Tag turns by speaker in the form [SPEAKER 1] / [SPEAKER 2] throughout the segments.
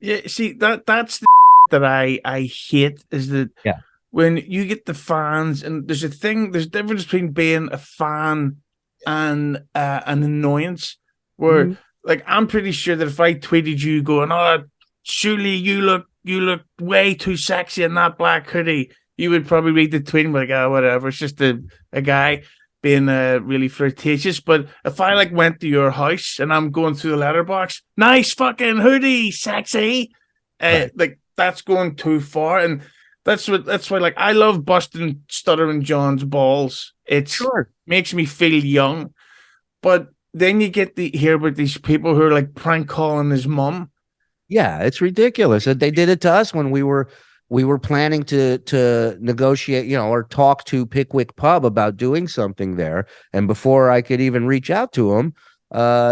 [SPEAKER 1] Yeah, see that's the that I hate is that
[SPEAKER 2] Yeah.
[SPEAKER 1] when you get the fans, and there's a difference between being a fan and an annoyance. Where
[SPEAKER 2] Mhm.
[SPEAKER 1] like I'm pretty sure that if I tweeted you going, "Oh, Shuli, you look way too sexy in that black hoodie," you would probably read the tweet and be like, "Oh, whatever, it's just a guy being really flirtatious." But if I like went to your house and I'm going through the letterbox, nice fucking hoodie, sexy,
[SPEAKER 2] Right.
[SPEAKER 1] like that's going too far. And that's why like I love busting Stuttering John's balls. It's
[SPEAKER 2] Sure.
[SPEAKER 1] makes me feel young. But then you get the hear about these people who are like prank calling his mom.
[SPEAKER 2] Yeah, it's ridiculous. They did it to us when we were planning to negotiate, or talk to Pickwick Pub about doing something there. And before I could even reach out to him,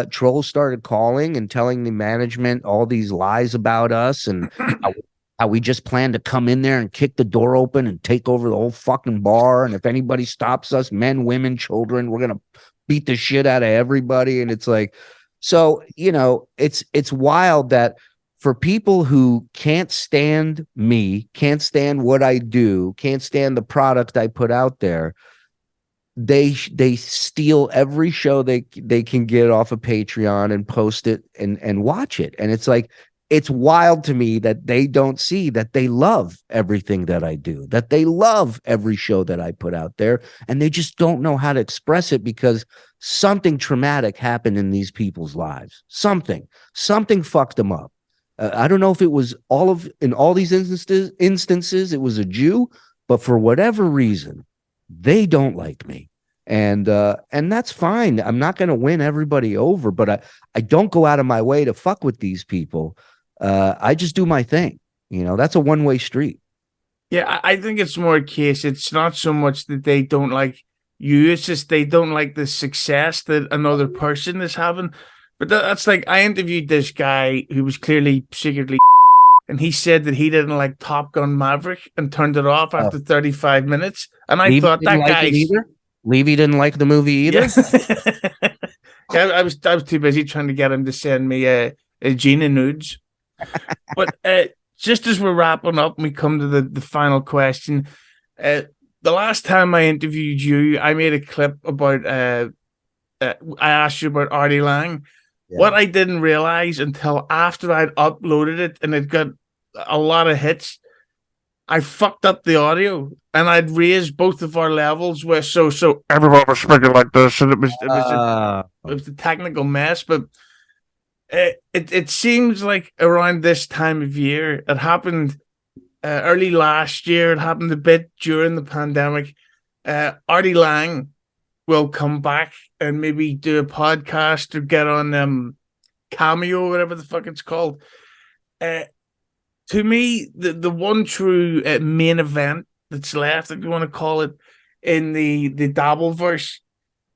[SPEAKER 2] trolls started calling and telling the management all these lies about us and how, how we just planned to come in there and kick the door open and take over the whole fucking bar. And if anybody stops us, men, women, children, we're gonna beat the shit out of everybody. And it's like, so it's wild that for people who can't stand me, can't stand what I do, can't stand the product I put out there, they steal every show they can get off of Patreon and post it and watch it. And it's like, it's wild to me that they don't see that they love everything that I do, that they love every show that I put out there, and they just don't know how to express it because something traumatic happened in these people's lives. Something fucked them up. I don't know if it was in all these instances it was a Jew, but for whatever reason, they don't like me. And that's fine. I'm not going to win everybody over, but I don't go out of my way to fuck with these people. I just do my thing. That's a one-way street.
[SPEAKER 1] Yeah, I think it's more a case. It's not so much that they don't like you; it's just they don't like the success that another person is having. But that's like I interviewed this guy who was clearly secretly, and he said that he didn't like Top Gun Maverick and turned it off
[SPEAKER 2] Uh,
[SPEAKER 1] after 35 minutes. And I
[SPEAKER 2] Levy
[SPEAKER 1] thought
[SPEAKER 2] didn't
[SPEAKER 1] that
[SPEAKER 2] like it
[SPEAKER 1] guy's
[SPEAKER 2] either. Levy didn't like the movie
[SPEAKER 1] yeah.
[SPEAKER 2] either.
[SPEAKER 1] Yeah, I was too busy trying to get him to send me a Gina nudes. But just as we're wrapping up and we come to the final question, uh, the last time I interviewed you, I made a clip about I asked you about Artie Lange.
[SPEAKER 2] Yeah.
[SPEAKER 1] What I didn't realize until after I'd uploaded it and it got a lot of hits, I fucked up the audio and I'd raised both of our levels where so everyone was speaking like this and it was a technical mess. But it seems like around this time of year, it happened early last year. It happened a bit during the pandemic. Artie Lange will come back and maybe do a podcast or get on Cameo, whatever the fuck it's called. Uh, to me, the one true main event that's left, if you want to call it, in the DabbleVerse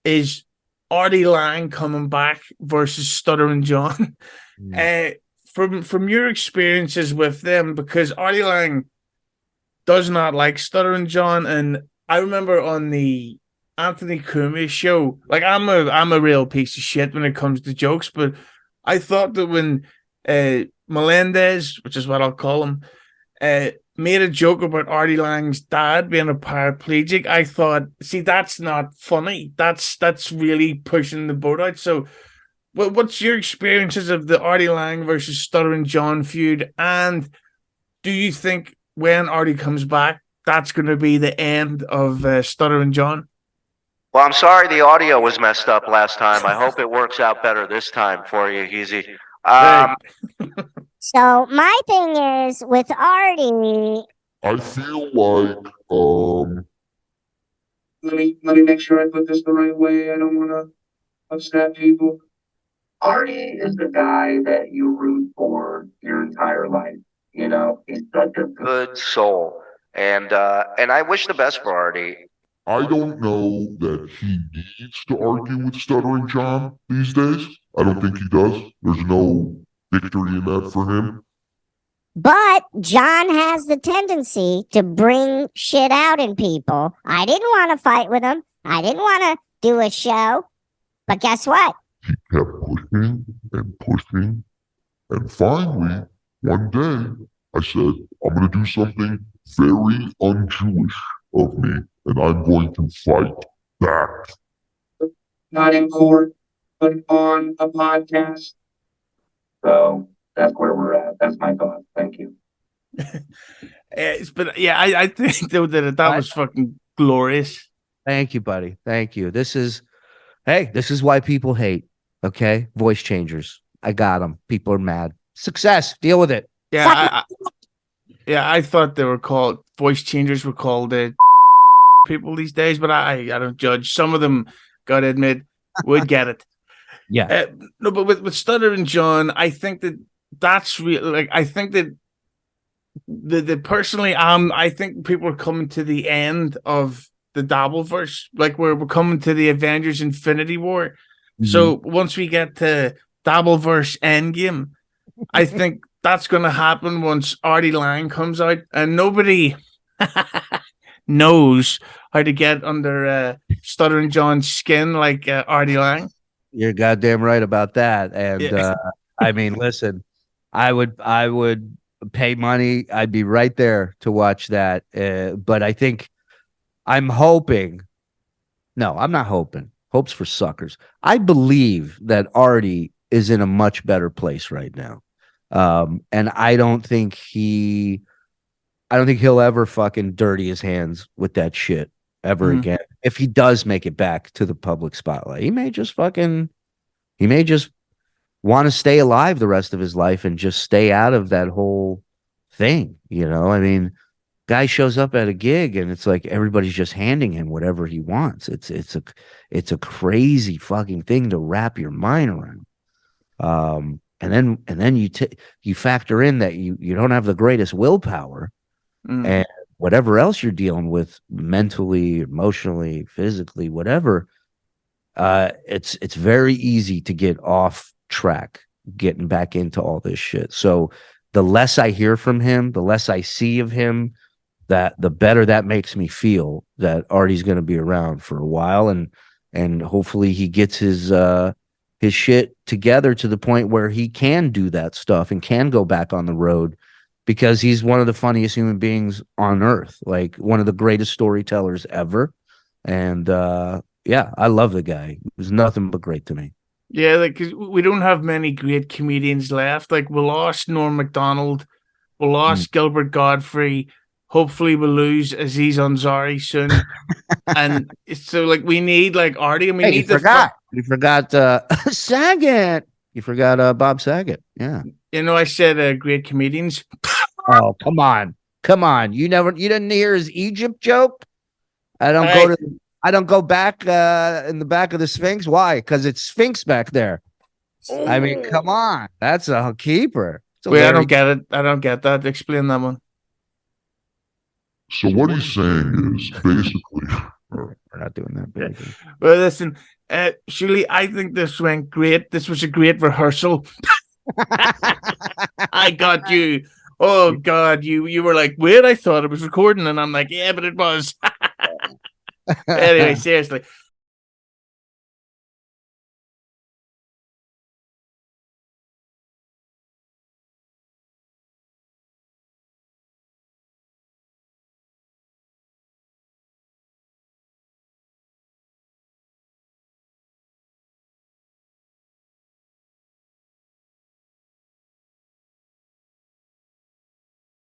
[SPEAKER 1] is Artie Lange coming back versus Stuttering John.
[SPEAKER 2] Mm.
[SPEAKER 1] Uh, from your experiences with them, because Artie Lange does not like Stuttering John, and I remember on the Anthony Cumia show, like I'm a real piece of shit when it comes to jokes, but I thought that when Melendez, which is what I'll call him, uh, made a joke about Artie Lange's dad being a paraplegic, I thought, see, that's not funny. That's really pushing the boat out. So, what's your experiences of the Artie Lange versus Stuttering John feud? And do you think when Artie comes back, that's going to be the end of Stuttering John?
[SPEAKER 3] Well, I'm sorry the audio was messed up last time. I hope it works out better this time for you, Hughezy.
[SPEAKER 1] Right.
[SPEAKER 4] So my thing is with Artie.
[SPEAKER 5] I feel like let me make sure I put this the right way. I don't want to upset people. Artie is the guy that you root for your entire life. He's such a
[SPEAKER 3] Good soul. And I wish the best for Artie.
[SPEAKER 5] I don't know that he needs to argue with Stuttering John these days. I don't think he does. There's no victory in that for him.
[SPEAKER 4] But John has the tendency to bring shit out in people. I didn't want to fight with him. I didn't want to do a show. But guess what?
[SPEAKER 5] He kept pushing and pushing. And finally,
[SPEAKER 6] one day I said, I'm going to do something very un-Jewish of me, and I'm going to fight back.
[SPEAKER 5] Not in court, but on a podcast. So that's where we're at. That's my thought. Thank you.
[SPEAKER 1] But yeah, I think though that was fucking glorious.
[SPEAKER 2] Thank you, buddy. Thank you. This is why people hate. Okay, voice changers. I got them. People are mad. Success. Deal with it.
[SPEAKER 1] Yeah, I thought they were called voice changers. Were called people these days, but I don't judge. Some of them, gotta admit, would get it.
[SPEAKER 2] Yeah.
[SPEAKER 1] No, but with Stuttering John, I think that's real. Like, I think that the personally, I think people are coming to the end of the DabbleVerse. Like, we're coming to the Avengers Infinity War. Mm-hmm. So once we get to DabbleVerse Endgame, I think that's going to happen once Artie Lange comes out, and nobody knows how to get under Stuttering John's skin like Artie Lange.
[SPEAKER 2] You're goddamn right about that. And I mean, listen, I would pay money. I'd be right there to watch that. But I think I'm hoping. No, I'm not hoping. Hope's for suckers. I believe that Artie is in a much better place right now. And I don't think he'll ever fucking dirty his hands with that shit ever again. If he does make it back to the public spotlight, he may just want to stay alive the rest of his life and just stay out of that whole thing. You know, I mean, guy shows up at a gig and it's like everybody's just handing him whatever he wants. It's a crazy fucking thing to wrap your mind around. And then you factor in that you don't have the greatest willpower, and whatever else you're dealing with mentally, emotionally, physically, whatever. It's very easy to get off track, getting back into all this shit. So the less I hear from him, the less I see of him, that the better that makes me feel that Artie's going to be around for a while, and hopefully he gets his shit together to the point where he can do that stuff and can go back on the road, because he's one of the funniest human beings on earth, like one of the greatest storytellers ever. And yeah, I love the guy. It was nothing but great to me.
[SPEAKER 1] Yeah, like, 'cause we don't have many great comedians left. Like, we lost Norm Macdonald, we lost Gilbert Godfrey. Hopefully we'll lose Aziz Ansari soon. And so, like, we need like Artie, and we need
[SPEAKER 2] you forgot Saget. You forgot Bob Saget. Yeah.
[SPEAKER 1] You know, I said great comedians.
[SPEAKER 2] Oh, come on. You didn't hear his Egypt joke? I don't go back in the back of the Sphinx. Why? Because it's Sphinx back there. I mean, come on. That's a keeper.
[SPEAKER 1] Wait, I don't get it. I don't get that. Explain that one.
[SPEAKER 6] So what he's saying is basically,
[SPEAKER 2] we're not doing that.
[SPEAKER 1] Yeah. Well, listen, Shuli, I think this went great. This was a great rehearsal. I got you. Oh God, you were like, wait, I thought it was recording, and I'm like, yeah, but it was. Anyway, seriously,